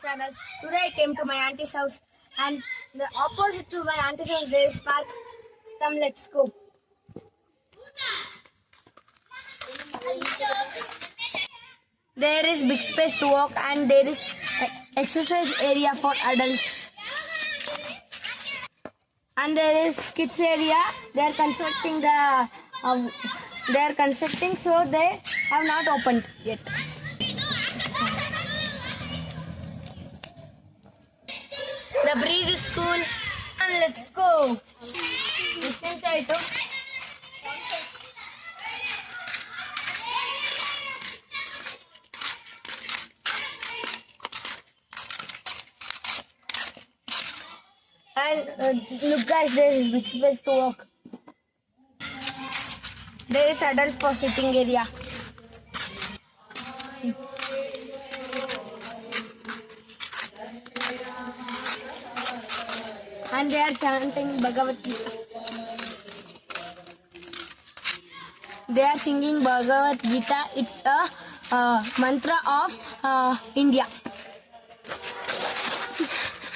Channel. Today I came to my auntie's house, and the opposite to my auntie's house there is park. Come, let's go. There is big space to walk, and there is exercise area for adults. And there is kids area. They are constructing so they have not opened yet. The breeze is cool, and let's go. And look guys, there is big space to walk. There is adult for sitting area. See. And they are chanting Bhagavad Gita. They are singing Bhagavad Gita. It's a mantra of India.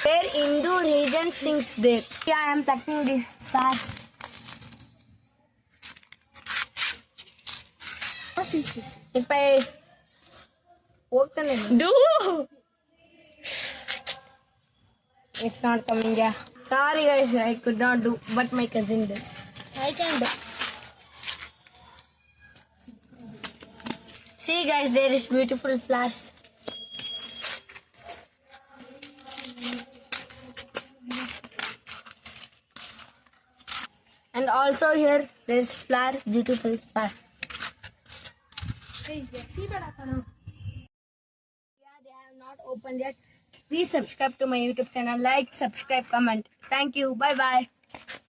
Where Hindu region sings there. Yeah, I am touching this star. What is this? If I open it, Do. it's not coming. Yeah. Sorry guys, I could not do, but my cousin did. I can do. See guys, there is beautiful flowers. And also here there is flower, beautiful flower. Yeah, they have not opened yet. Please subscribe to my YouTube channel. Like, subscribe, comment. Thank you. Bye bye.